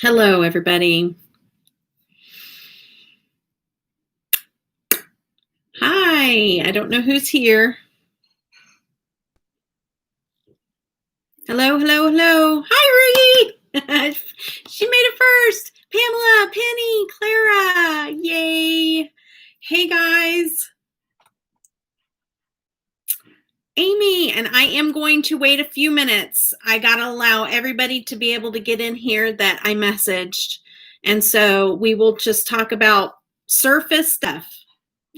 Hello, everybody. Hi. I don't know who's here. Hello, hello, hello. Hi, Rudy. She made it first. Pamela, Penny, Clara. Yay. Hey, guys. Amy, and I am going to wait a few minutes. I got to allow everybody to be able to get in here that I messaged. And so we will just talk about surface stuff.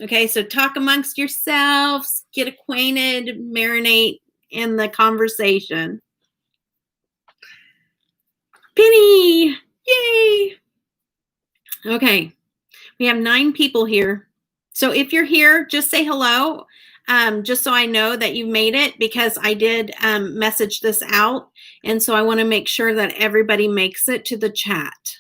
Okay, so talk amongst yourselves, get acquainted, marinate in the conversation. Penny, yay! Okay, we have 9 people here. So if you're here, just say hello, just so I know that you made it, because I did message this out. And so I want to make sure that everybody makes it to the chat.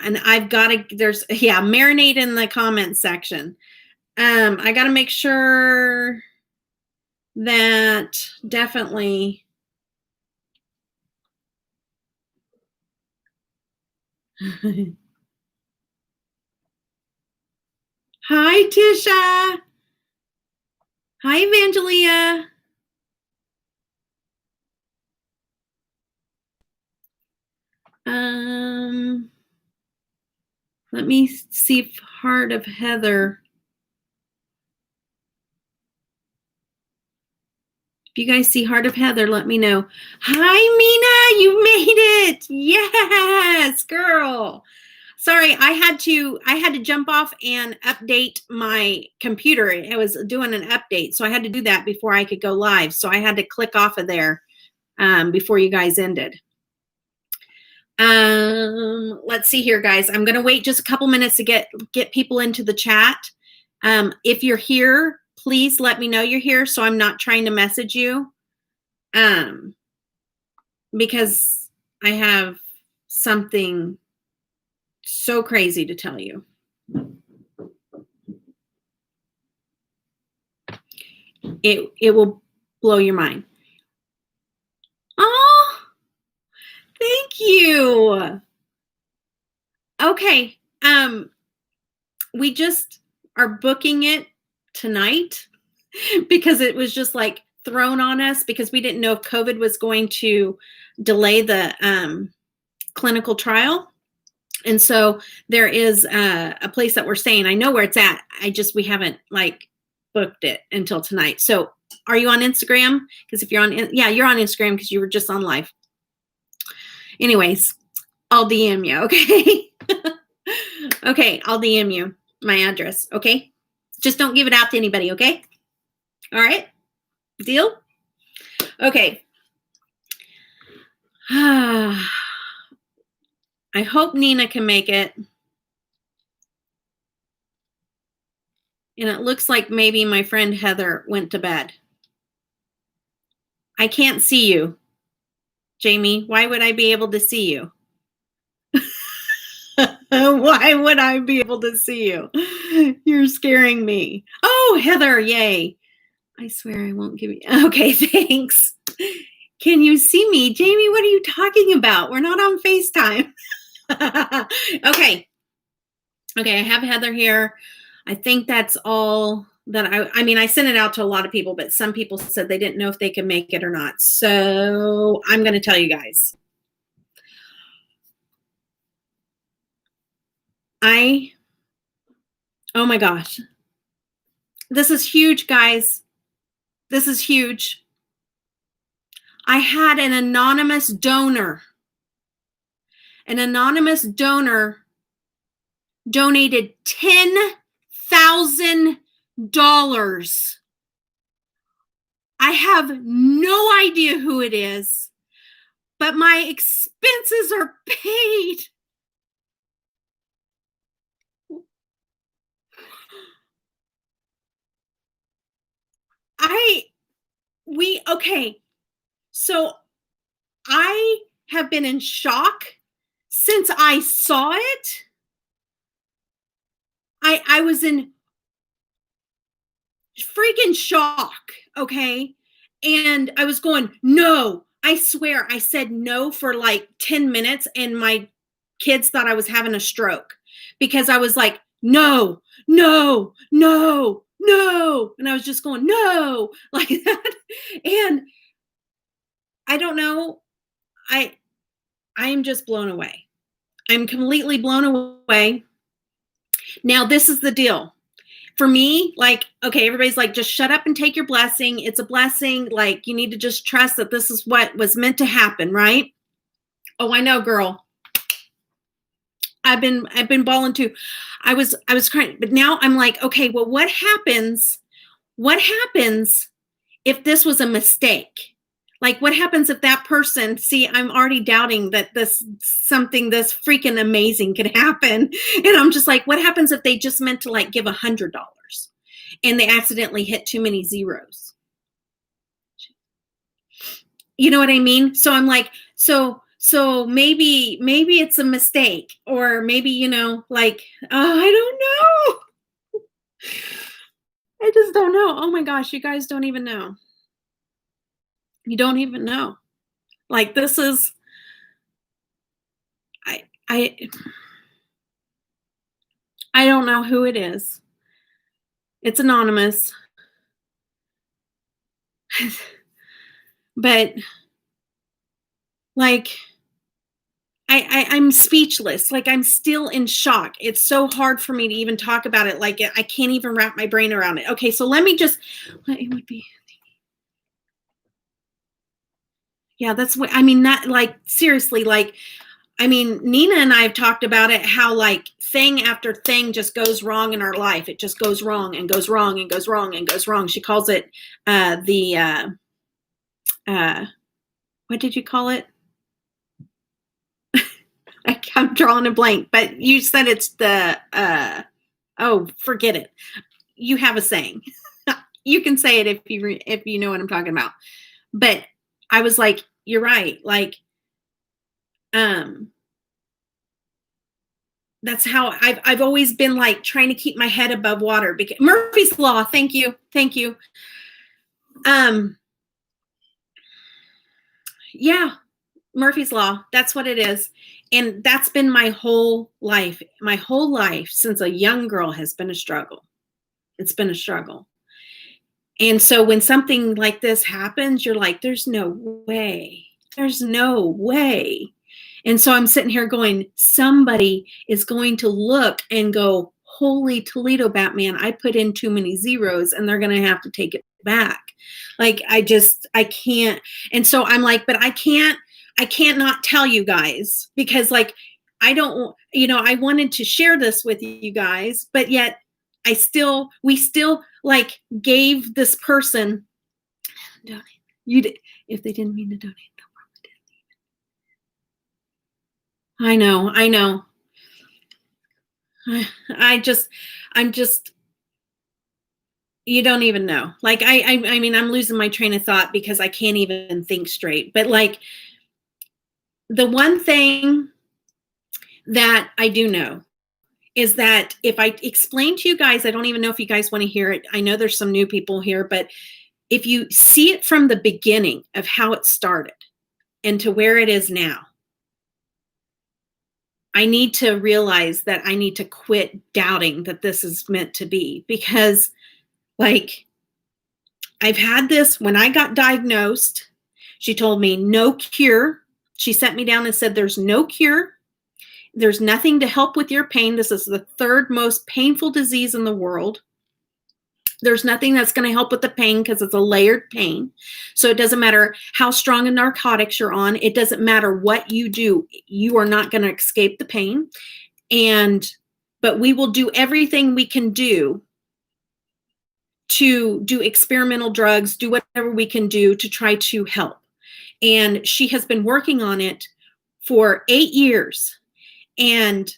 And I've got to, marinate in the comment section. I got to make sure that definitely. Hi, Tisha. Hi, Evangelia. Let me see if Heart of Heather. If you guys see Heart of Heather, let me know. Hi, Mina, you made it. Yes, girl. Sorry, I had to jump off and update my computer. It was doing an update, so I had to do that before I could go live. So I had to click off of there before you guys ended. Let's see here, guys. I'm going to wait just a couple minutes to get people into the chat. If you're here, please let me know you're here so I'm not trying to message you. Because I have something so crazy to tell you. It will blow your mind. Oh, thank you. Okay. We just are booking it tonight because it was just like thrown on us because we didn't know if COVID was going to delay the clinical trial. And so there is a place that we're staying. I know where it's at. We haven't like booked it until tonight. So are you on Instagram? Because if you're on, you're on Instagram because you were just on live. Anyways, I'll DM you, okay? Okay, I'll DM you my address, okay? Just don't give it out to anybody, okay? All right? Deal? Okay. I hope Nina can make it. And it looks like maybe my friend Heather went to bed. I can't see you, Jamie. Why would I be able to see you? Why would I be able to see you? You're scaring me. Oh, Heather, yay. I swear I won't give you. Okay, thanks. Can you see me? Jamie, what are you talking about? We're not on FaceTime. Okay. Okay, I have Heather here. I think that's all that I sent it out to a lot of people, but some people said they didn't know if they could make it or not. So I'm going to tell you guys. Oh my gosh. This is huge, guys. This is huge. I had an anonymous donor. An anonymous donor donated $10,000. I have no idea who it is, but my expenses are paid. Okay. So I have been in shock since I saw it. I was in freaking shock. Okay. And I was going, no, I swear I said no for like 10 minutes and my kids thought I was having a stroke because I was like, no, no, no, no. And I was just going, no, like that. And I don't know. I I am just blown away. I'm completely blown away. Now, this is the deal. For me, like, okay, everybody's like, just shut up and take your blessing. It's a blessing. Like, you need to just trust that this is what was meant to happen, right? Oh, I know, girl. I've been balling too. I was crying, but now I'm like, okay, well, what happens? What happens if this was a mistake? Like, what happens if that person, see, I'm already doubting that this freaking amazing could happen. And I'm just like, what happens if they just meant to like give $100 and they accidentally hit too many zeros? You know what I mean? So I'm like, so maybe it's a mistake, or maybe, like, oh, I don't know. I just don't know. Oh my gosh, you guys don't even know. You don't even know. Like, this is, I I I don't know who it is. It's anonymous. But like, I'm speechless. Like, I'm still in shock. It's so hard for me to even talk about it. Like, I can't even wrap my brain around it. Okay, so let me just, it would be, yeah, that's what I mean. Not like, seriously, like, I mean, Nina and I have talked about it, how like thing after thing just goes wrong in our life. It just goes wrong and goes wrong and goes wrong and goes wrong. She calls it what did you call it? I'm drawing a blank, but you said it's the, oh, forget it. You have a saying. You can say it if you know what I'm talking about. But I was like, you're right. Like, that's how I've always been, like, trying to keep my head above water, because Murphy's Law. Thank you. Thank you. Yeah, Murphy's Law. That's what it is. And that's been my whole life. My whole life since a young girl has been a struggle. It's been a struggle. And so when something like this happens, you're like, there's no way. There's no way. And so I'm sitting here going, somebody is going to look and go, holy Toledo Batman, I put in too many zeros and they're going to have to take it back. Like, I can't. And so I'm like, but I can't not tell you guys, because like, I don't, I wanted to share this with you guys, but yet we still like gave this person, donate. If they didn't mean to donate, they probably didn't. I know. I'm just, you don't even know. Like, I mean, I'm losing my train of thought because I can't even think straight. But like, the one thing that I do know is that if I explain to you guys, I don't even know if you guys want to hear it. I know there's some new people here, but if you see it from the beginning of how it started and to where it is now, I need to realize that I need to quit doubting that this is meant to be, because like, I've had this. When I got diagnosed, she told me no cure. She sat me down and said, there's no cure. There's nothing to help with your pain. This is the third most painful disease in the world. There's nothing that's going to help with the pain because it's a layered pain. So it doesn't matter how strong a narcotics you're on. It doesn't matter what you do. You are not going to escape the pain. But we will do everything we can do to do experimental drugs, do whatever we can do to try to help. And she has been working on it for 8 years. And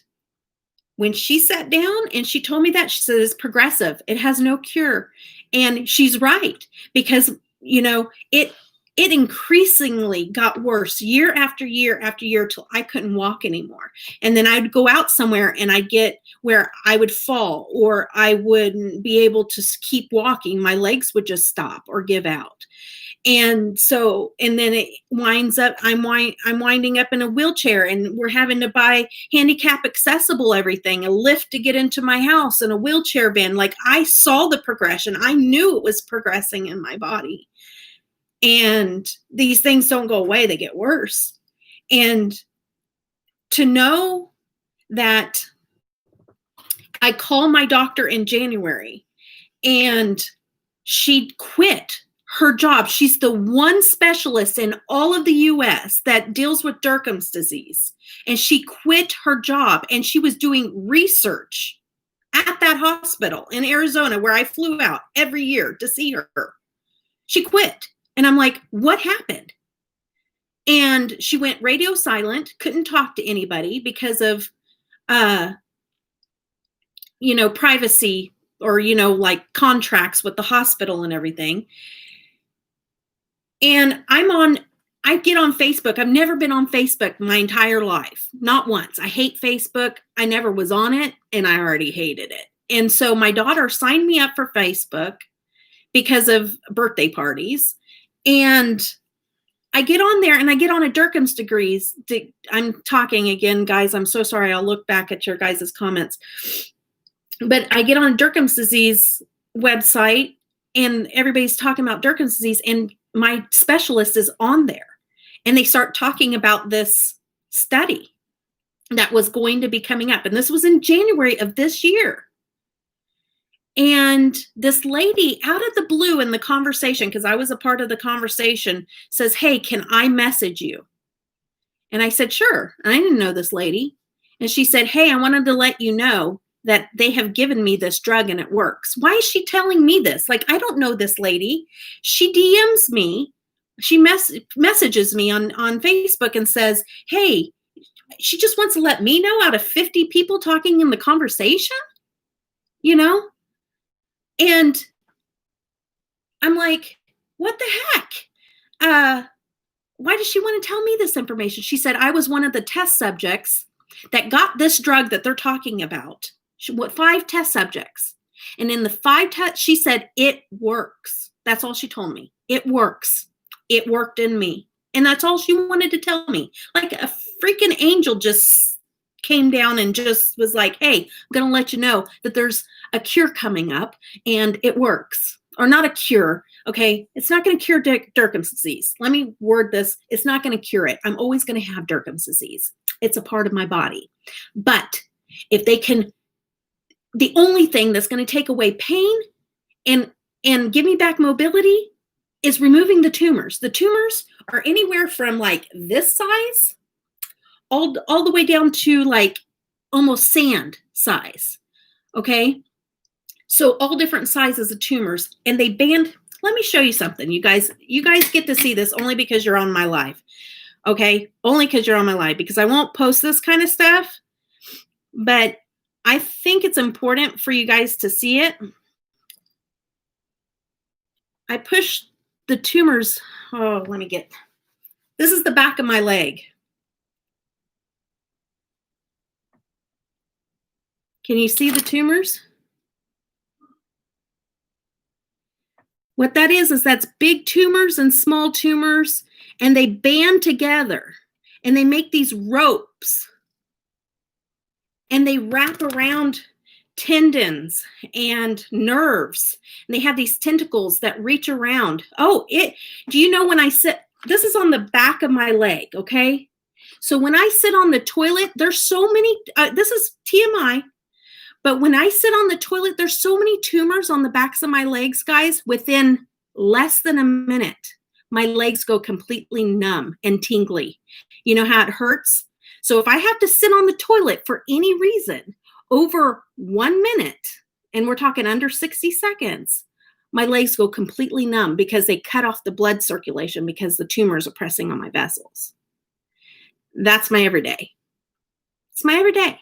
when she sat down and she told me that, she said, it's progressive. It has no cure. And she's right, because, it increasingly got worse year after year after year till I couldn't walk anymore. And then I'd go out somewhere and I'd get where I would fall, or I wouldn't be able to keep walking. My legs would just stop or give out. And so, and then it winds up, I'm winding up in a wheelchair, and we're having to buy handicap accessible everything, a lift to get into my house, and a wheelchair bin. Like, I saw the progression. I knew it was progressing in my body. And these things don't go away, they get worse. And to know that I call my doctor in January, and she quit her job. She's the one specialist in all of the US that deals with Derkham's disease. And she quit her job, and she was doing research at that hospital in Arizona where I flew out every year to see her. She quit. And I'm like, what happened? And she went radio silent, couldn't talk to anybody because of, privacy, or, like contracts with the hospital and everything. And I get on Facebook. I've never been on Facebook my entire life. Not once. I hate Facebook. I never was on it, and I already hated it. And so my daughter signed me up for Facebook because of birthday parties. And I get on there, and I get on a Derkham's degrees. I'm talking again, guys. I'm so sorry. I'll look back at your guys' comments. But I get on a Derkham's disease website, and everybody's talking about Derkham's disease, and my specialist is on there. And they start talking about this study that was going to be coming up. And this was in January of this year. And this lady, out of the blue in the conversation, because I was a part of the conversation, says, hey, can I message you? And I said, sure. And I didn't know this lady. And she said, hey, I wanted to let you know that they have given me this drug and it works. Why is she telling me this? Like, I don't know this lady. She DMs me. She messages me on Facebook and says, hey, she just wants to let me know out of 50 people talking in the conversation, And I'm like, what the heck? Why does she want to tell me this information? She said, I was one of the test subjects that got this drug that they're talking about. 5 test subjects. And in the 5 tests, she said, it works. That's all she told me. It works. It worked in me. And that's all she wanted to tell me. Like a freaking angel just came down and just was like, hey, I'm going to let you know that there's a cure coming up, and it works. Or not a cure. Okay. It's not going to cure Derkham's disease. Let me word this. It's not going to cure it. I'm always going to have Derkham's disease. It's a part of my body. But if they can, the only thing that's going to take away pain and give me back mobility is removing the tumors. The tumors are anywhere from like this size all the way down to like almost sand size. Okay. So all different sizes of tumors, and they banned. Let me show you something. You guys get to see this only because you're on my live. Okay. Only because you're on my live, because I won't post this kind of stuff, but I think it's important for you guys to see it. I pushed the tumors. Oh, this is the back of my leg. Can you see the tumors? What that is that's big tumors and small tumors, and they band together, and they make these ropes, and they wrap around tendons and nerves, and they have these tentacles that reach around. Do you know when I sit, this is on the back of my leg, okay? So when I sit on the toilet, there's so many, this is TMI, but when I sit on the toilet, there's so many tumors on the backs of my legs, guys. Within less than a minute, my legs go completely numb and tingly. You know how it hurts? So if I have to sit on the toilet for any reason over 1 minute, and we're talking under 60 seconds, my legs go completely numb because they cut off the blood circulation because the tumors are pressing on my vessels. That's my everyday. It's my everyday.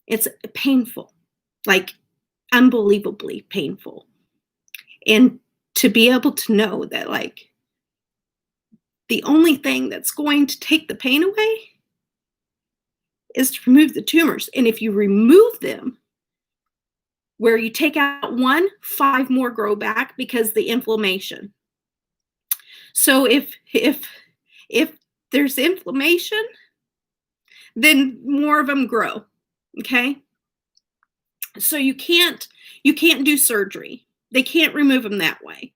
It's painful, like unbelievably painful. And to be able to know that, like, the only thing that's going to take the pain away is to remove the tumors. And if you remove them, where you take out one, 5 more grow back because the inflammation. So if there's inflammation, then more of them grow. Okay? So you can't do surgery. They can't remove them that way.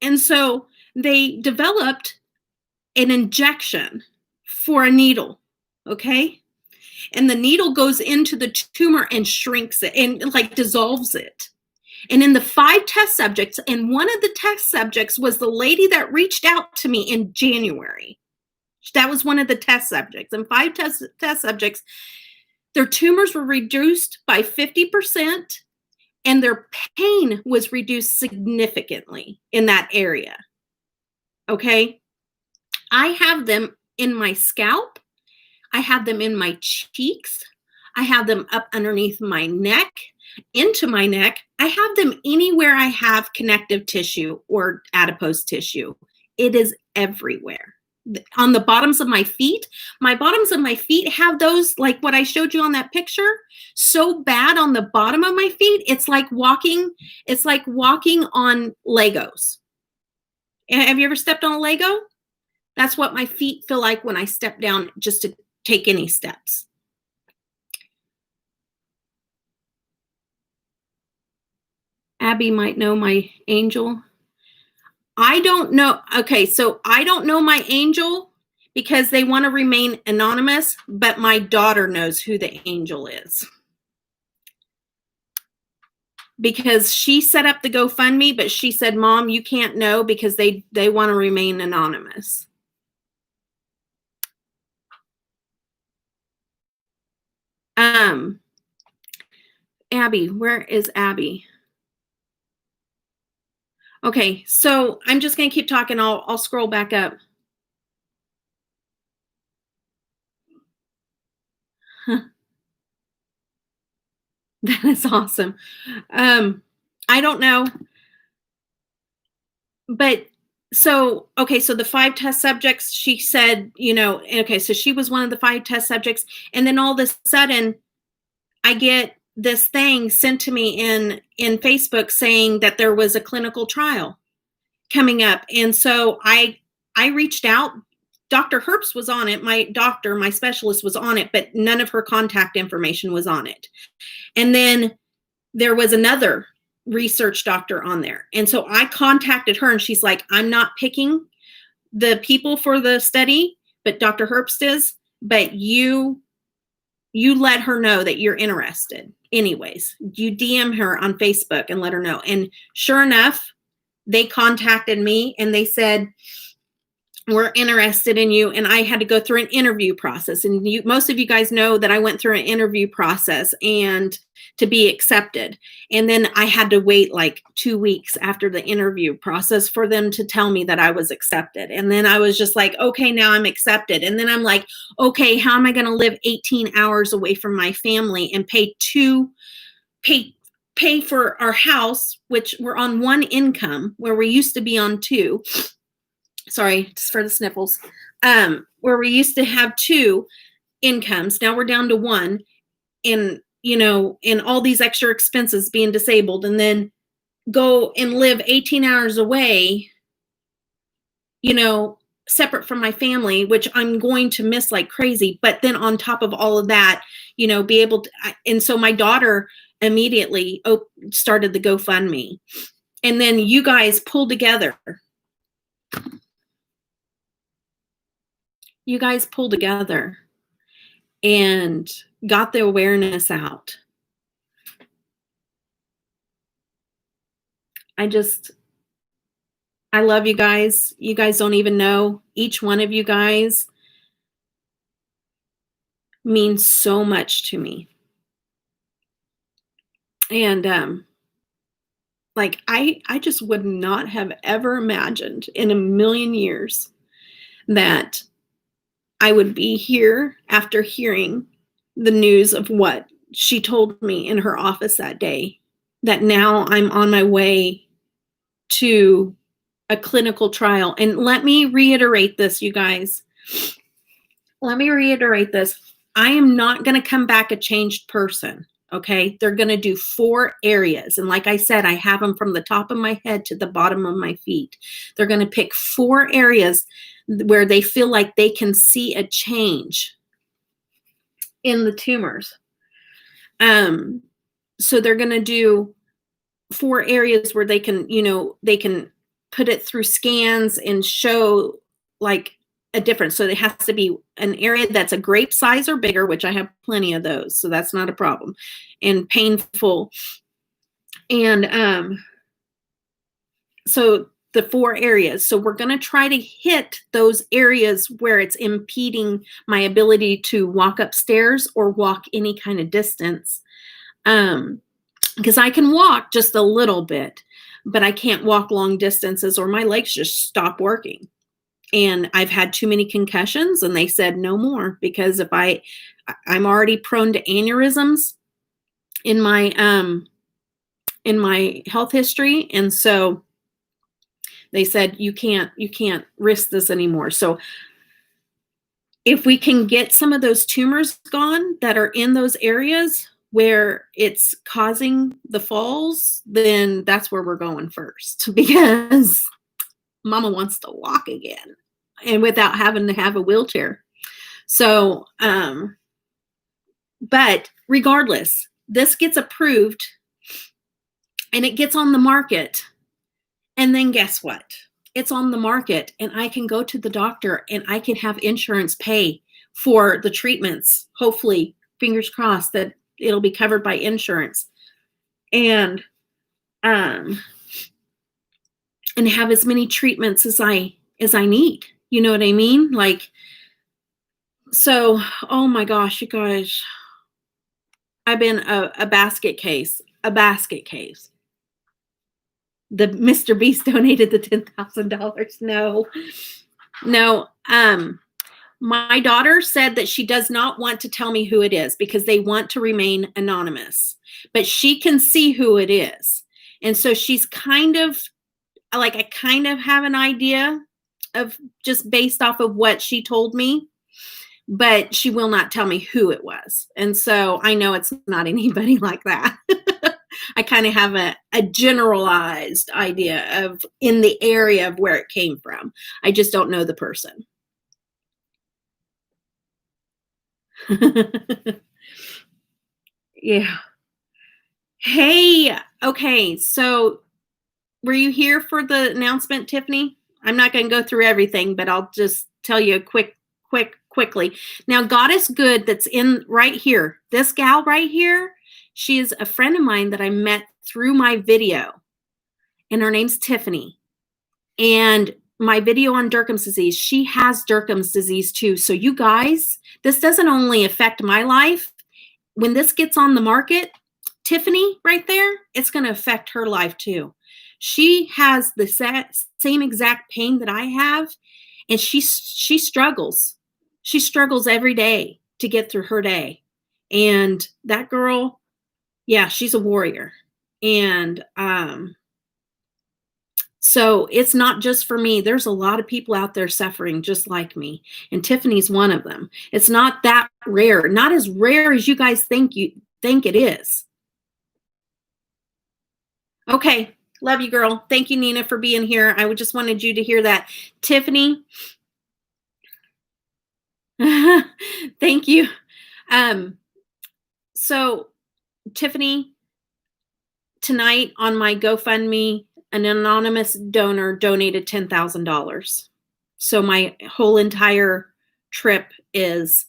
And so they developed an injection for a needle, okay? And the needle goes into the tumor and shrinks it and like dissolves it. And in the 5 test subjects, and one of the test subjects was the lady that reached out to me in January. That was one of the test subjects. And 5 test subjects, their tumors were reduced by 50%, and their pain was reduced significantly in that area. Okay? I have them in my scalp. I have them in my cheeks. I have them up underneath my neck, into my neck. I have them anywhere I have connective tissue or adipose tissue. It is everywhere. On the bottoms of my feet have those, like what I showed you on that picture, so bad on the bottom of my feet. It's like walking on Legos. Have you ever stepped on a Lego? That's what my feet feel like when I step down just to take any steps. Abby might know my angel. I don't know. Okay, so I don't know my angel because they want to remain anonymous, but my daughter knows who the angel is. Because she set up the GoFundMe, but she said, Mom, you can't know because they want to remain anonymous. Abby, where is Abby? Okay, so I'm just going to keep talking. I'll scroll back up. Huh. That is awesome. I don't know. But so the 5 test subjects, she said, okay, so she was one of the 5 test subjects. And then all of a sudden, I get this thing sent to me in Facebook saying that there was a clinical trial coming up. And so I reached out. Dr. Herbst was on it. My specialist was on it, but none of her contact information was on it. And then there was another research doctor on there. And so I contacted her and she's like, I'm not picking the people for the study, but Dr. Herbst is, but you let her know that you're interested. Anyways, you DM her on Facebook and let her know. And sure enough, they contacted me and they said, we're interested in you. And I had to go through an interview process. And most of you guys know that I went through an interview process and to be accepted. And then I had to wait like 2 weeks after the interview process for them to tell me that I was accepted. And then I was just like, okay, now I'm accepted. And then I'm like, okay, how am I going to live 18 hours away from my family and pay for our house, which we're on 1 income where we used to be on 2. Sorry, just for the sniffles. Where we used to have 2 incomes. Now we're down to 1. And, and all these extra expenses being disabled, and then go and live 18 hours away, separate from my family, which I'm going to miss like crazy. But then on top of all of that, be able to, and so my daughter immediately started the GoFundMe. And then you guys pulled together. You guys pulled together and got the awareness out. I love you guys. You guys don't even know. Each one of you guys means so much to me. And I just would not have ever imagined in a million years that I would be here after hearing the news of what she told me in her office that day, that now I'm on my way to a clinical trial. And let me reiterate this, you guys. Let me reiterate this. I am not going to come back a changed person, Okay. They're going to do 4 areas. And like I said, I have them from the top of my head to the bottom of my feet. They're going to pick 4 areas where they feel like they can see a change in the tumors. So they're going to do 4 areas where they can, they can put it through scans and show like a difference. So it has to be an area that's a grape size or bigger, which I have plenty of those, so that's not a problem, and painful. And so the 4 areas. So we're going to try to hit those areas where it's impeding my ability to walk upstairs or walk any kind of distance. Because I can walk just a little bit, but I can't walk long distances or my legs just stop working. And I've had too many concussions, and they said no more, because if I'm already prone to aneurysms in my health history. And so they said, you can't risk this anymore. So if we can get some of those tumors gone that are in those areas where it's causing the falls, then that's where we're going first, because Mama wants to walk again and without having to have a wheelchair. So, but regardless, this gets approved and it gets on the market. And then guess what? It's on the market, and I can go to the doctor and I can have insurance pay for the treatments. Hopefully, fingers crossed, that it'll be covered by insurance, and have as many treatments as I need. You know what I mean? Like, so, oh my gosh, you guys, I've been a basket case. The Mr. Beast donated the $10,000. No. My daughter said that she does not want to tell me who it is because they want to remain anonymous, but she can see who it is. And so she's kind of like, I kind of have an idea of just based off of what she told me, but she will not tell me who it was. And so I know it's not anybody like that. I kind of have a generalized idea of in the area of where it came from. I just don't know the person. Yeah. Hey, okay. So were you here for the announcement, Tiffany? I'm not going to go through everything, but I'll just tell you quickly. Now, Goddess Good, that's in right here, this gal right here, she is a friend of mine that I met through my video, and her name's Tiffany. And my video on Derkham's disease, she has Derkham's disease too. So you guys, this doesn't only affect my life. When this gets on the market, Tiffany right there, it's going to affect her life too. She has the same exact pain that I have, and she struggles. She struggles every day to get through her day. And that girl, yeah, she's a warrior. And so it's not just for me. There's a lot of people out there suffering just like me. And Tiffany's one of them. It's not that rare, not as rare as you guys think it is. Okay. Love you, girl. Thank you, Nina, for being here. I just wanted you to hear that. Tiffany, thank you. So Tiffany, tonight on my GoFundMe, an anonymous donor donated $10,000. So my whole entire trip is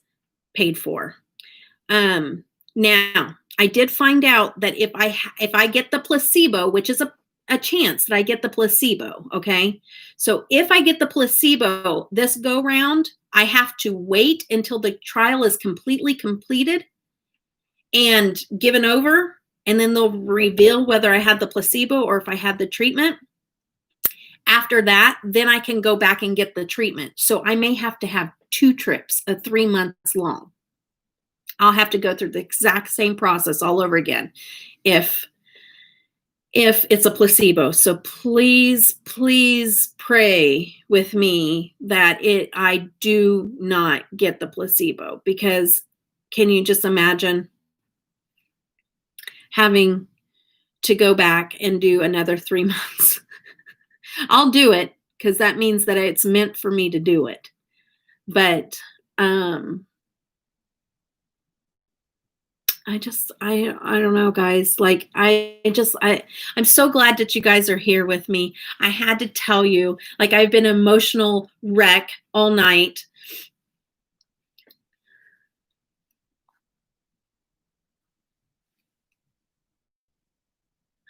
paid for. Now, I did find out that if I get the placebo, which is a chance that I get the placebo, okay? So if I get the placebo this go round, I have to wait until the trial is completely completed and given over, and then they'll reveal whether I had the placebo or if I had the treatment. After that, then I can go back and get the treatment. So I may have to have 2 trips, 3 months long. I'll have to go through the exact same process all over again if it's a placebo. So please pray with me that I do not get the placebo, because can you just imagine? having to go back and do another 3 months. I'll do it because that means that it's meant for me to do it. But I don't know, guys. Like I'm so glad that you guys are here with me. I had to tell you, like, I've been an emotional wreck all night.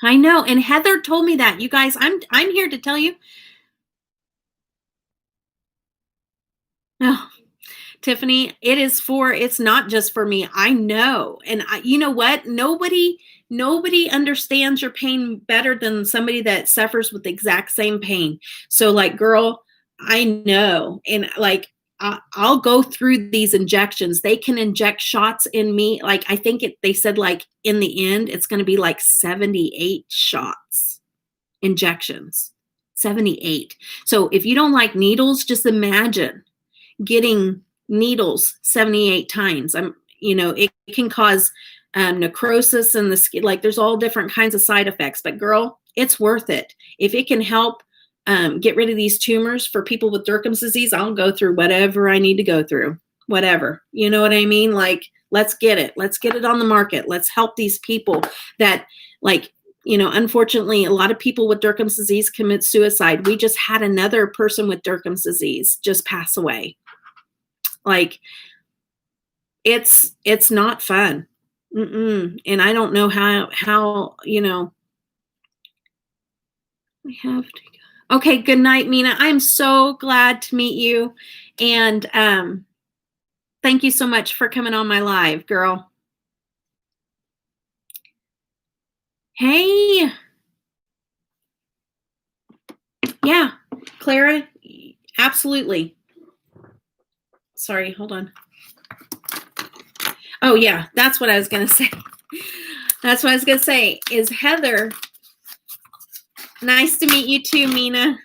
I know, and Heather told me that. You guys, I'm here to tell you. No, Tiffany, it's not just for me. I know. And you know what? Nobody understands your pain better than somebody that suffers with the exact same pain. So like, girl, I know. And like, I'll go through these injections. They can inject shots in me. Like, I think they said like in the end, it's going to be like 78 shots, injections, 78. So if you don't like needles, just imagine getting needles 78 times. It can cause necrosis in the skin. Like, there's all different kinds of side effects, but girl, it's worth it. If it can help get rid of these tumors for people with Durkheim's disease, I'll go through whatever I need to go through, whatever. You know what I mean? Like, let's get it on the market. Let's help these people that, like, unfortunately, a lot of people with Durkheim's disease commit suicide. We just had another person with Durkheim's disease just pass away. Like, it's not fun. And I don't know how we have to go. Okay, good night, Mina. I'm so glad to meet you. And thank you so much for coming on my live, girl. Hey. Yeah, Clara, absolutely. Sorry, hold on. Oh, yeah, that's what I was going to say. That's what I was going to say is Heather. Nice to meet you too, Mina.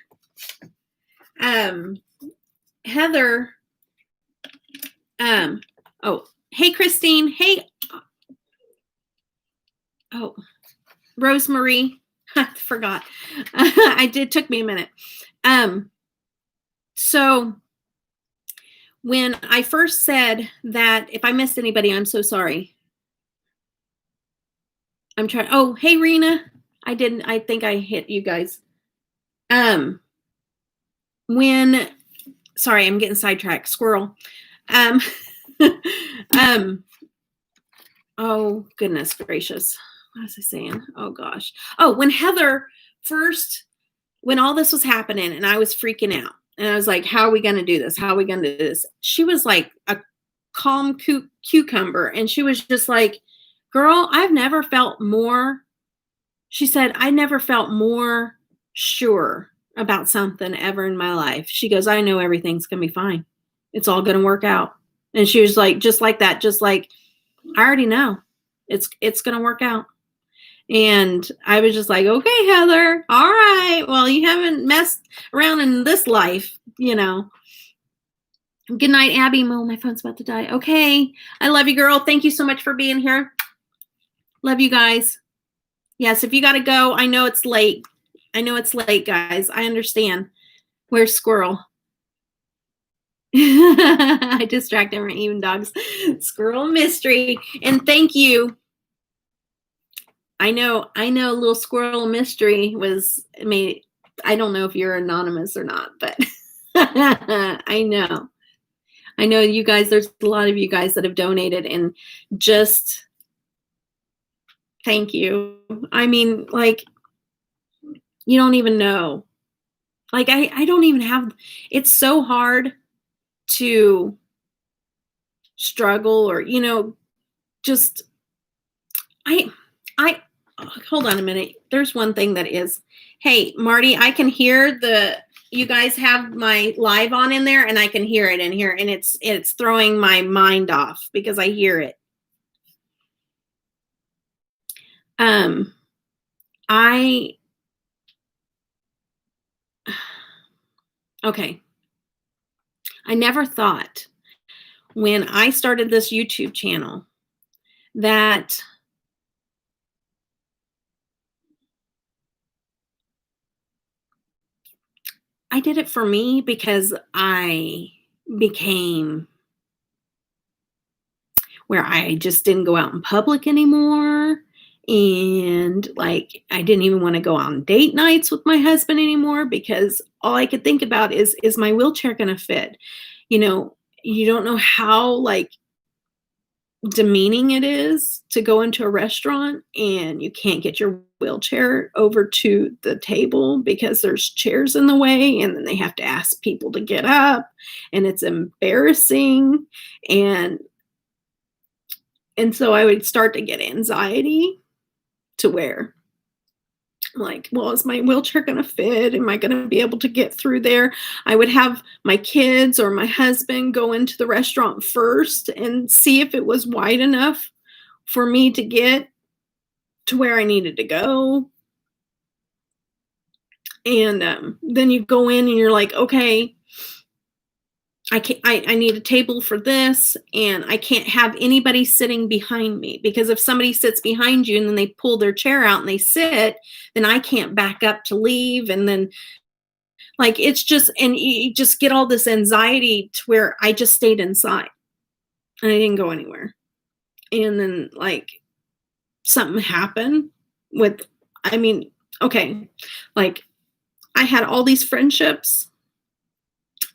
Heather. Oh, hey, Christine. Hey. Oh, Rosemary. I forgot. It took me a minute. So when I first said that, if I missed anybody, I'm so sorry. I'm trying. Oh, hey, Rena. I think I hit you guys. Sorry, I'm getting sidetracked. Squirrel. Oh, goodness gracious. What was I saying? Oh, gosh. Oh, when all this was happening and I was freaking out and I was like, how are we going to do this? How are we going to do this? She was like a calm cucumber. And she was just like, girl, I've never felt more. She said, I never felt more sure about something ever in my life. She goes, I know everything's going to be fine. It's all going to work out. And she was like, just like that, just like, I already know it's going to work out. And I was just like, okay, Heather, all right. Well, you haven't messed around in this life, Good night, Abby. Oh, my phone's about to die. Okay. I love you, girl. Thank you so much for being here. Love you guys. Yes, if you got to go, I know it's late. Guys. I understand. Where's Squirrel? I distracted my even dogs. Squirrel mystery. And thank you. I know little Squirrel mystery was made. I don't know if you're anonymous or not, but I know you guys, there's a lot of you guys that have donated, and just thank you. I mean, like, you don't even know. Like, I don't even have, it's so hard to struggle or, just, hold on a minute. There's one thing that is, hey, Marty, I can hear you guys have my live on in there, and I can hear it in here, and it's throwing my mind off because I hear it. Okay. I never thought when I started this YouTube channel that I did it for me because I became where I just didn't go out in public anymore. And like, I didn't even want to go on date nights with my husband anymore because all I could think about is my wheelchair going to fit? You know, you don't know how like demeaning it is to go into a restaurant and you can't get your wheelchair over to the table because there's chairs in the way, and then they have to ask people to get up, and it's embarrassing. And and so I would start to get anxiety to where, like, well, is my wheelchair going to fit? Am I going to be able to get through there? I would have my kids or my husband go into the restaurant first and see if it was wide enough for me to get to where I needed to go. And then you go in and you're like, okay, I need a table for this, and I can't have anybody sitting behind me, because if somebody sits behind you and then they pull their chair out and they sit, then I can't back up to leave. And then like, it's just, and you just get all this anxiety to where I just stayed inside and I didn't go anywhere. And then like something happened with, I mean, okay, like I had all these friendships,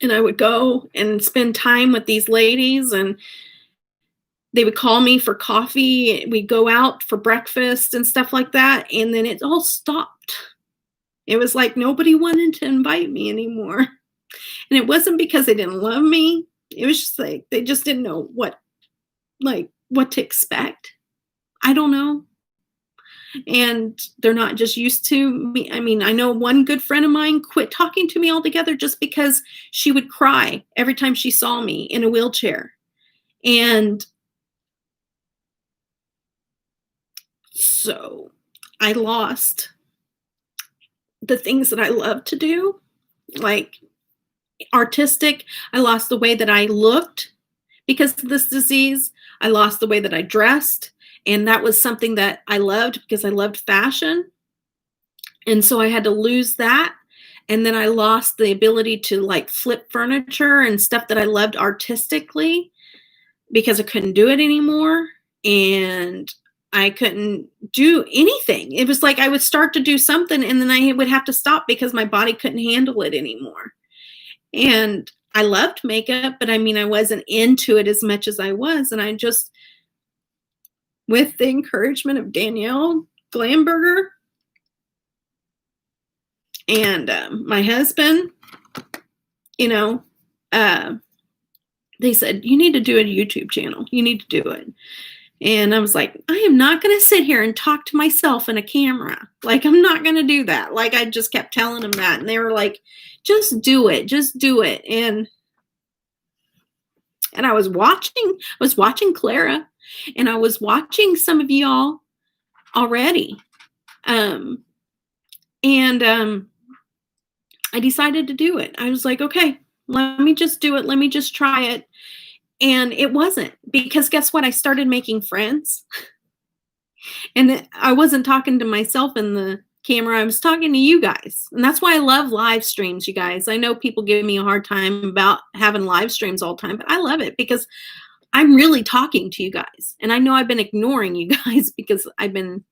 and I would go and spend time with these ladies, and they would call me for coffee. We'd go out for breakfast and stuff like that. And then it all stopped. It was like nobody wanted to invite me anymore. And it wasn't because they didn't love me. It was just like they just didn't know what to expect. I don't know. And they're not just used to me. I mean, I know one good friend of mine quit talking to me altogether just because she would cry every time she saw me in a wheelchair. And so I lost the things that I love to do, like artistic. I lost the way that I looked because of this disease. I lost the way that I dressed. And that was something that I loved because I loved fashion. And so I had to lose that. And then I lost the ability to like flip furniture and stuff that I loved artistically because I couldn't do it anymore. And I couldn't do anything. It was like I would start to do something and then I would have to stop because my body couldn't handle it anymore. And I loved makeup, but I mean, I wasn't into it as much as I was. And I just, with the encouragement of Danielle Glamberger and my husband, you know, they said, you need to do a YouTube channel. You need to do it. And I was like, I am not going to sit here and talk to myself in a camera. Like, I'm not going to do that. Like, I just kept telling them that. And they were like, just do it. Just do it. And I was watching Clara, and I was watching some of y'all already. And I decided to do it. I was like, okay, let me just do it. Let me just try it. And it wasn't, because guess what? I started making friends. And I wasn't talking to myself in the camera. I was talking to you guys. And that's why I love live streams, you guys. I know people give me a hard time about having live streams all the time, but I love it because I'm really talking to you guys. And I know I've been ignoring you guys because I've been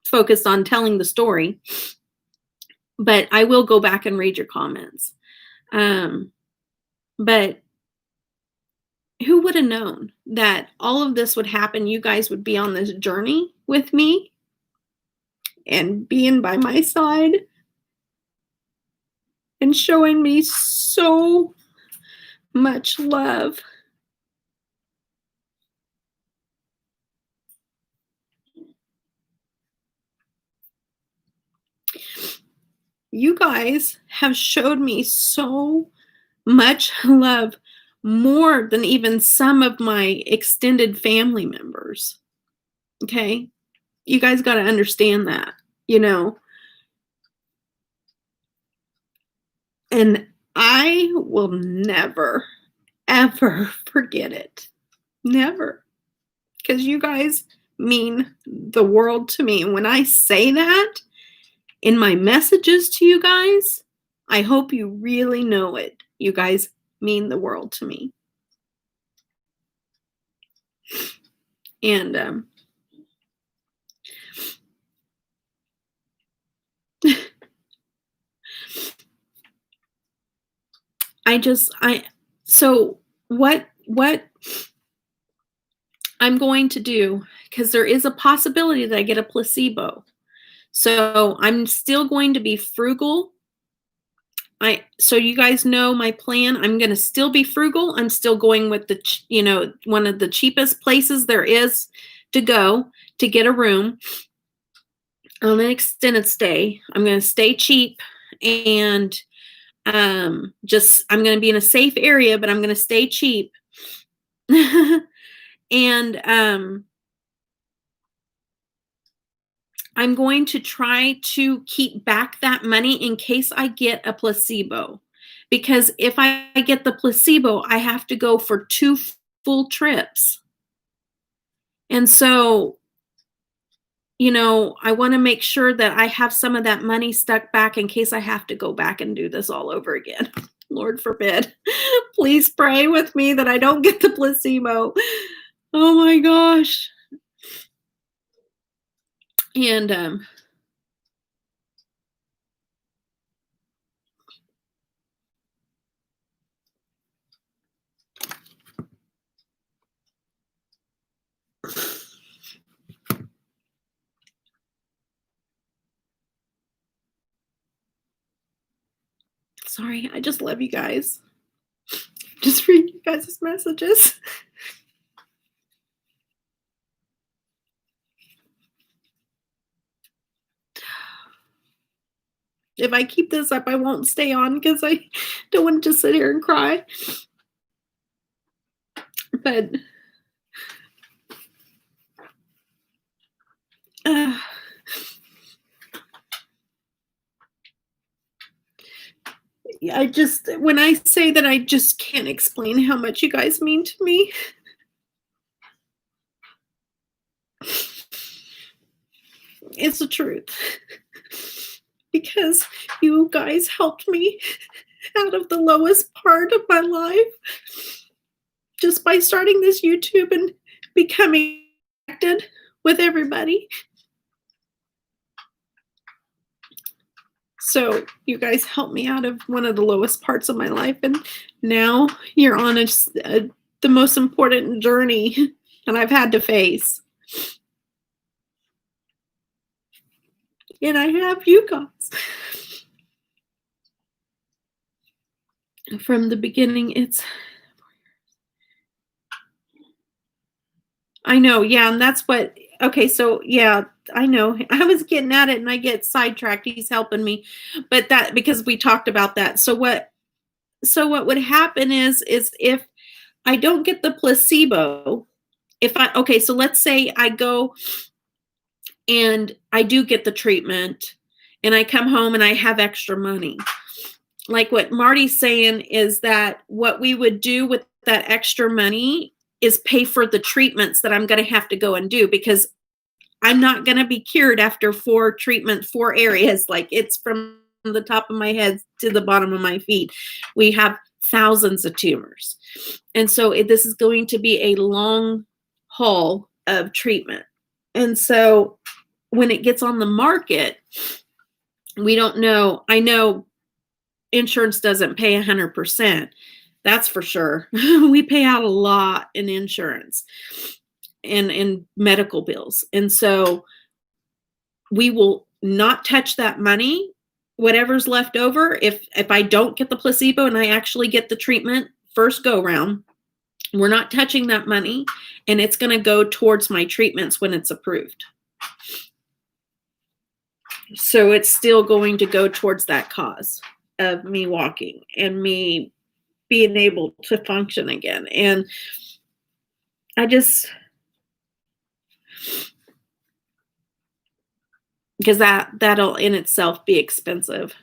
focused on telling the story. But I will go back and read your comments. But who would have known that all of this would happen? You guys would be on this journey with me and being by my side and showing me so much love. You guys have showed me so much love, more than even some of my extended family members. Okay? You guys got to understand that, you know. And I will never, ever forget it. Never. Because you guys mean the world to me. And when I say that in my messages to you guys, I hope you really know it. You guys mean the world to me. And so what I'm going to do, because there is a possibility that I get a placebo. So I'm still going to be frugal. So you guys know my plan. I'm going to still be frugal. I'm still going with one of the cheapest places there is to go to get a room on an extended stay. I'm going to stay cheap, and just I'm going to be in a safe area, but I'm going to stay cheap. And I'm going to try to keep back that money in case I get a placebo. Because if I get the placebo, I have to go for 2 full trips. And so, I want to make sure that I have some of that money stuck back in case I have to go back and do this all over again. Lord forbid. Please pray with me that I don't get the placebo. Oh my gosh. And sorry, I just love you guys. Just read you guys' messages. If I keep this up, I won't stay on because I don't want to just sit here and cry. But uh, when I say that, I just can't explain how much you guys mean to me. It's the truth. Because you guys helped me out of the lowest part of my life just by starting this YouTube and becoming connected with everybody. So you guys helped me out of one of the lowest parts of my life, and now you're on the most important journey that I've had to face. And I have you guys. From the beginning, I know, yeah, and that's what, okay, so yeah, I know. I was getting at it and I get sidetracked. He's helping me. But that, because we talked about that. So what would happen is if I don't get the placebo, okay, so let's say I go and I do get the treatment and I come home and I have extra money. Like what Marty's saying is that what we would do with that extra money is pay for the treatments that I'm going to have to go and do, because I'm not going to be cured after 4 areas. Like, it's from the top of my head to the bottom of my feet. We have thousands of tumors. And so this is going to be a long haul of treatment. And so when it gets on the market, we don't know. I know insurance doesn't pay 100%. That's for sure. We pay out a lot in insurance and in medical bills. And so we will not touch that money. Whatever's left over, if I don't get the placebo and I actually get the treatment first go round, we're not touching that money, and it's going to go towards my treatments when it's approved. So it's still going to go towards that cause of me walking and me being able to function again. And I just, because that'll in itself be expensive.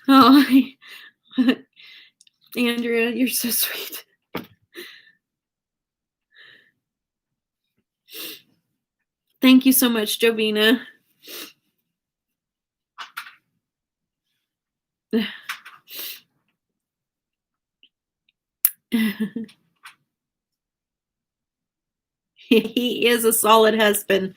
Oh, Andrea, you're so sweet. Thank you so much, Jovina. He is a solid husband.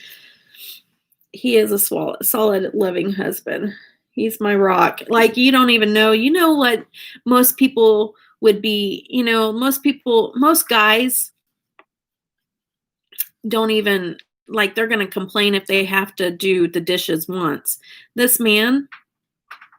He is a solid, loving husband. He's my rock. Like, you don't even know. You know what most people would be, most guys don't even, like, they're going to complain if they have to do the dishes once. This man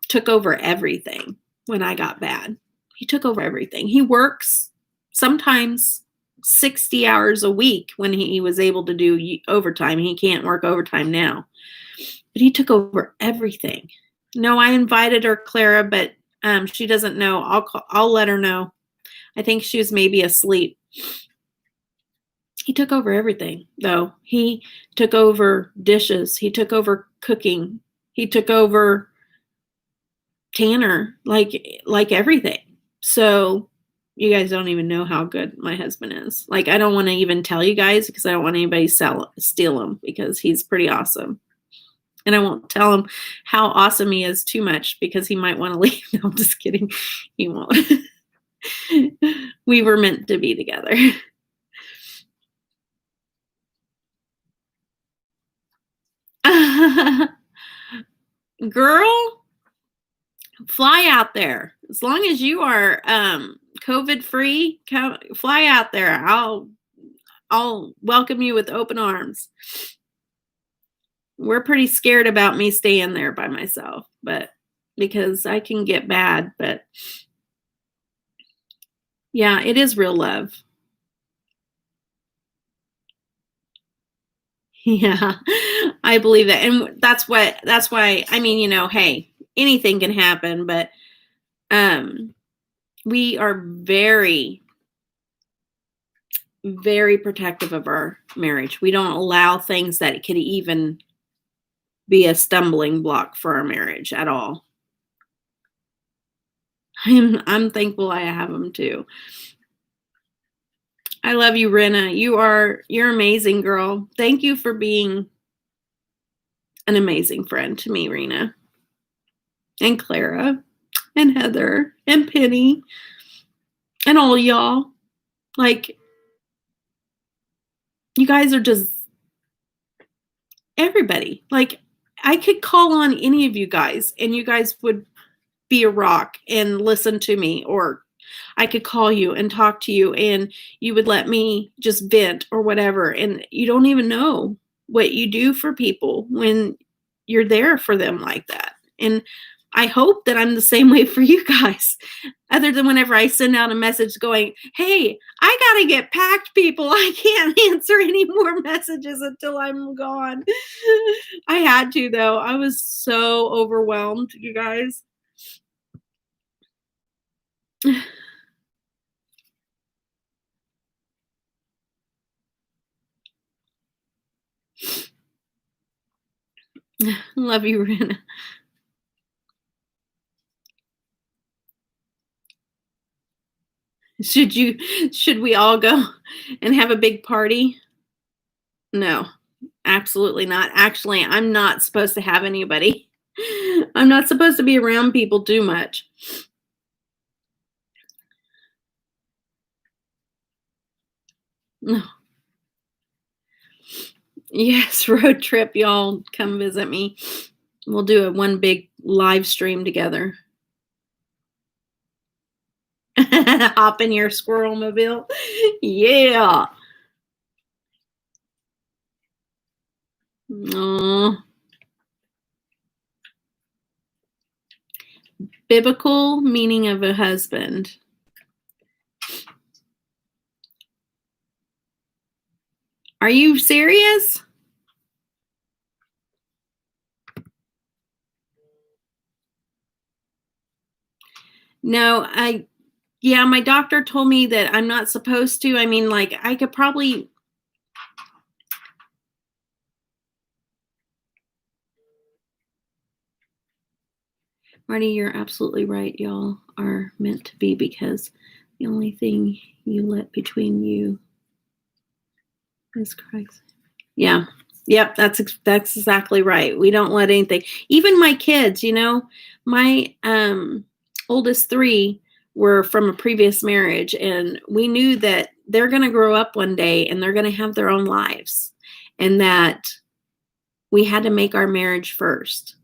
took over everything when I got bad. He took over everything. He works sometimes 60 hours a week when he was able to do overtime. He can't work overtime now, but he took over everything. No, I invited her, Clara, but she doesn't know. I'll let her know. I think she was maybe asleep. He took over everything, though. He took over dishes. He took over cooking. He took over Tanner, like everything. So you guys don't even know how good my husband is. Like, I don't want to even tell you guys because I don't want anybody steal him, because he's pretty awesome. And I won't tell him how awesome he is too much because he might want to leave. No, I'm just kidding. He won't. We were meant to be together. Girl, fly out there. As long as you are COVID free, fly out there. I'll welcome you with open arms. We're pretty scared about me staying there by myself, but because I can get bad, but yeah, it is real love. Yeah, I believe that. And that's why, I mean, hey, anything can happen, but we are very, very protective of our marriage. We don't allow things that could even be a stumbling block for our marriage at all. I'm thankful I have them too. I love you, Rena. You're amazing, girl. Thank you for being an amazing friend to me, Rena. And Clara. And Heather. And Penny. And all y'all. Like, you guys are just everybody. Like, I could call on any of you guys and you guys would be a rock and listen to me, or I could call you and talk to you and you would let me just vent or whatever. And you don't even know what you do for people when you're there for them like that. And I hope that I'm the same way for you guys, other than whenever I send out a message going, hey, I got to get packed, people. I can't answer any more messages until I'm gone. I had to, though. I was so overwhelmed, you guys. Love you, Rena. Should we all go and have a big party? No, absolutely not. Actually, I'm not supposed to have anybody. I'm not supposed to be around people too much. No. Yes, road trip, y'all come visit me. We'll do one big live stream together. Hop in your squirrel mobile. Yeah. Aww. Biblical meaning of a husband. Are you serious? No, yeah, my doctor told me that I'm not supposed to. I mean, like, I could probably. Marty, you're absolutely right. Y'all are meant to be, because the only thing you let between you is Christ. Yeah. Yep, that's exactly right. We don't let anything, even my kids, my oldest three were from a previous marriage, and we knew that they're going to grow up one day and they're going to have their own lives, and that we had to make our marriage first.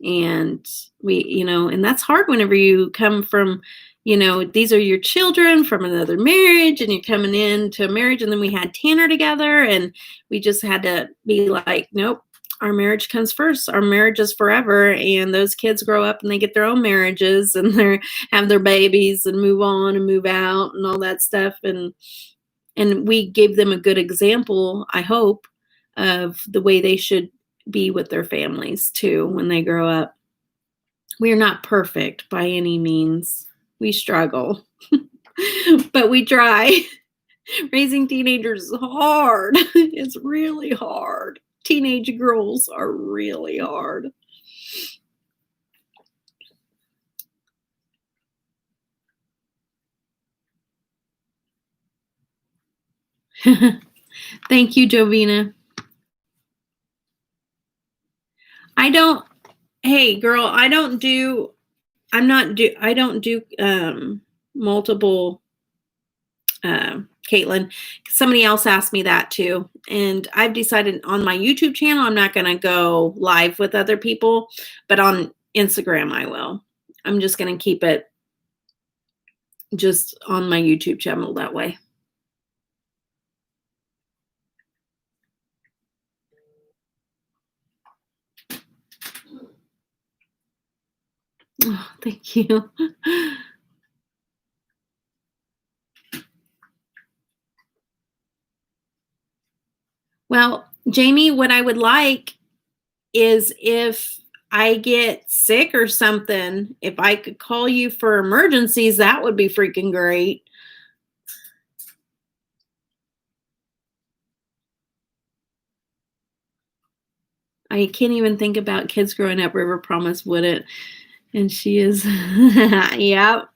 And and that's hard whenever you come from, these are your children from another marriage, and you're coming into a marriage. And then we had Tanner together, and we just had to be like, nope, our marriage comes first. Our marriage is forever. And those kids grow up and they get their own marriages, and they have their babies and move on and move out and all that stuff. And we gave them a good example, I hope, of the way they should be with their families too when they grow up. We are not perfect by any means. We struggle, but we try. Raising teenagers is hard. It's really hard. Teenage girls are really hard. Thank you, Jovina. Hey girl, I don't do multiple, Caitlin. Somebody else asked me that too. And I've decided on my YouTube channel, I'm not going to go live with other people, but on Instagram, I will. I'm just going to keep it just on my YouTube channel that way. Oh, thank you. Well, Jamie, what I would like is if I get sick or something, if I could call you for emergencies, that would be freaking great. I can't even think about kids growing up. River Promise wouldn't. And she is, yep.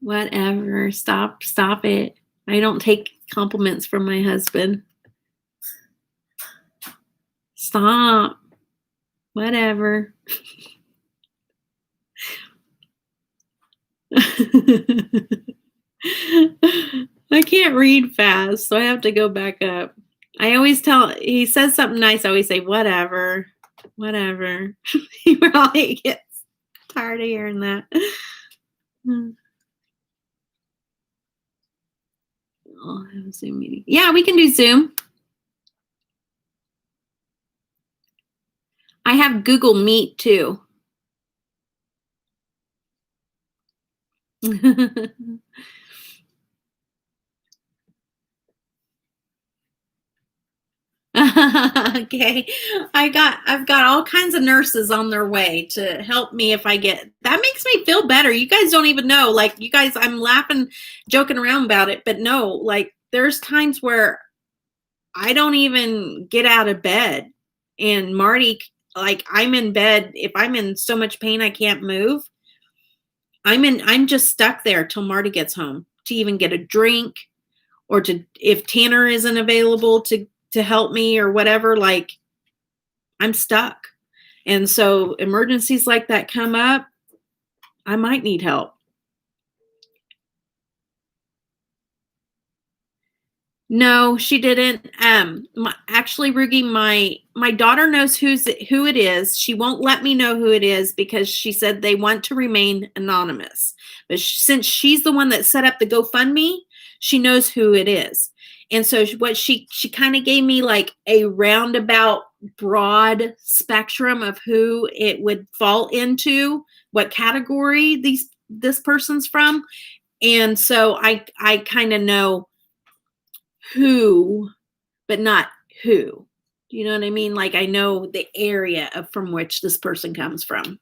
Whatever. Stop it. I don't take compliments from my husband. Stop. Whatever. I can't read fast, so I have to go back up. I always he says something nice, I always say, whatever. He probably gets tired of hearing that. I'll have a Zoom meeting. Yeah, we can do Zoom. I have Google Meet too. Okay. I've got all kinds of nurses on their way to help me if I get. That makes me feel better. You guys don't even know. Like, you guys, I'm laughing, joking around about it, but no, like, there's times where I don't even get out of bed, and Marty, like, I'm in bed. If I'm in so much pain I can't move, I'm just stuck there till Marty gets home to even get a drink, or if Tanner isn't available to help me or whatever, like, I'm stuck. And so emergencies like that come up, I might need help. No, she didn't. Actually, Rugi, my daughter knows who it is. She won't let me know who it is because she said they want to remain anonymous. But since she's the one that set up the GoFundMe, she knows who it is. And so what she kind of gave me like a roundabout broad spectrum of who it would fall into, what category this person's from. And so I kind of know who, but not who. Do you know what I mean? Like, I know the area from which this person comes from.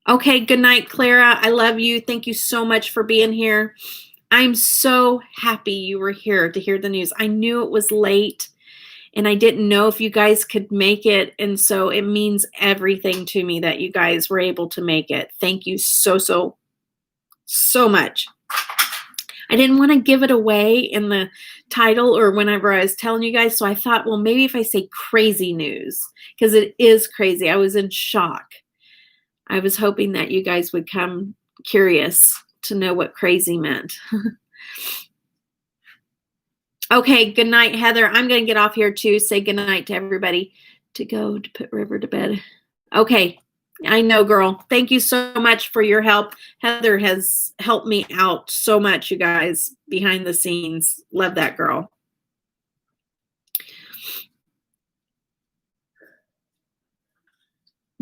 Okay, good night, Clara. I love you. Thank you so much for being here. I'm so happy you were here to hear the news. I knew it was late, and I didn't know if you guys could make it. And so it means everything to me that you guys were able to make it. Thank you so much. I didn't want to give it away in the title or whenever I was telling you guys. So I thought, well, maybe if I say crazy news, because it is crazy. I was in shock. I was hoping that you guys would come curious to know what crazy meant. Okay, good night, Heather. I'm going to get off here too. Say good night to everybody to go to put River to bed. Okay, I know, girl. Thank you so much for your help. Heather has helped me out so much, you guys, behind the scenes. Love that girl.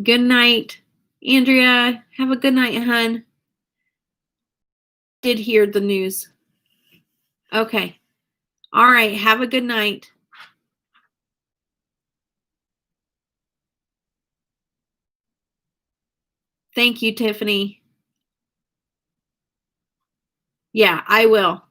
Good night, Andrea. Have a good night, hun. Did hear the news. Okay. All right. Have a good night. Thank you, Tiffany. Yeah, I will.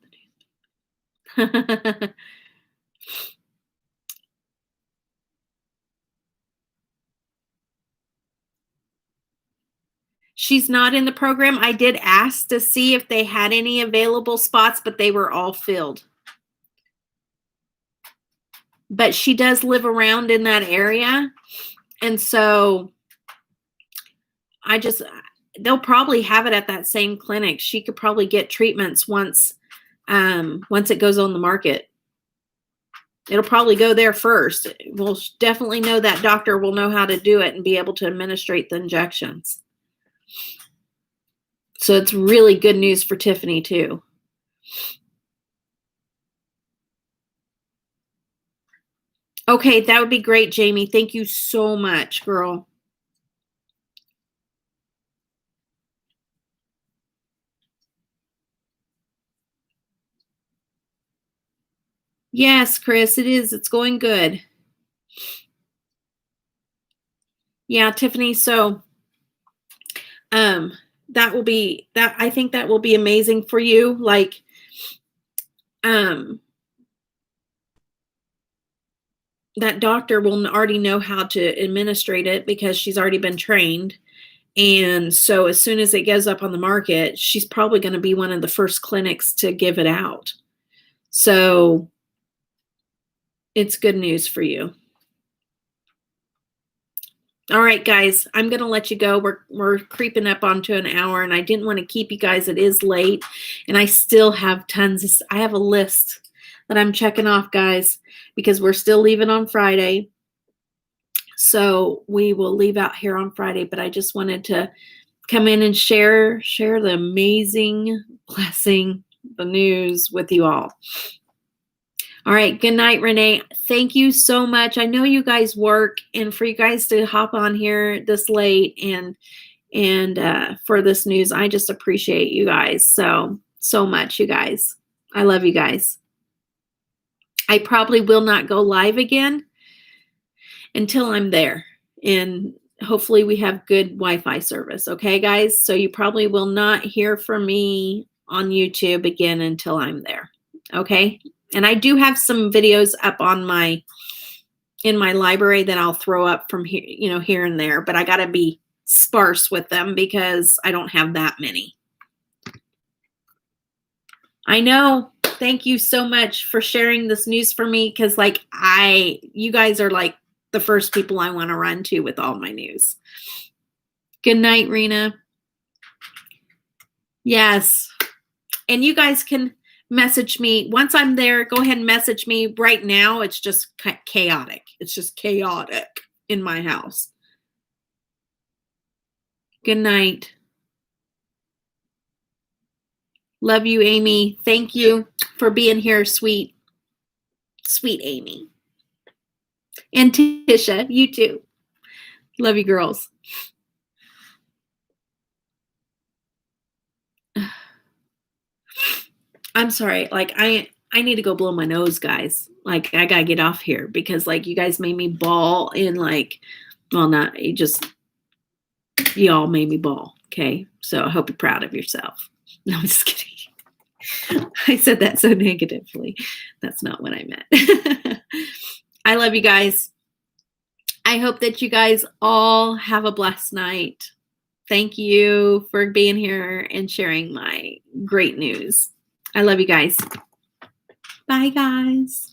She's not in the program. I did ask to see if they had any available spots, but they were all filled. But she does live around in that area. And so they'll probably have it at that same clinic. She could probably get treatments once it goes on the market. It'll probably go there first. We'll definitely know that doctor will know how to do it and be able to administrate the injections. So it's really good news for Tiffany too. Okay, that would be great, Jamie. Thank you so much, girl. Yes, Chris, it is. It's going good. Yeah, Tiffany. So, that will be that. I think that will be amazing for you. Like, that doctor will already know how to administrate it because she's already been trained. And so as soon as it goes up on the market, she's probably going to be one of the first clinics to give it out. So it's good news for you. All right, guys, I'm going to let you go. We're creeping up onto an hour, and I didn't want to keep you guys. It is late, and I still have tons. I have a list that I'm checking off, guys, because we're still leaving on Friday. So we will leave out here on Friday, but I just wanted to come in and share the amazing blessing, the news with you all. All right. Good night, Renee. Thank you so much. I know you guys work, and for you guys to hop on here this late and for this news, I just appreciate you guys so much, you guys. I love you guys. I probably will not go live again until I'm there, and hopefully we have good Wi-Fi service. Okay, guys? So you probably will not hear from me on YouTube again until I'm there. Okay? And I do have some videos up on in my library that I'll throw up from here, here and there, but I got to be sparse with them because I don't have that many. I know. Thank you so much for sharing this news for me, because you guys are like the first people I want to run to with all my news. Good night, Rena. Yes. And you guys can message me once I'm there. Go ahead and message me. Right now, it's just chaotic. It's just chaotic in my house. Good night. Love you, Amy. Thank you for being here, sweet Amy. And Tisha, you too. Love you, girls. I'm sorry. I need to go blow my nose, guys. I gotta get off here because you guys made me bawl in you all made me bawl. Okay. So I hope you're proud of yourself. No, I'm just kidding. I said that so negatively. That's not what I meant. I love you guys. I hope that you guys all have a blessed night. Thank you for being here and sharing my great news. I love you guys. Bye, guys.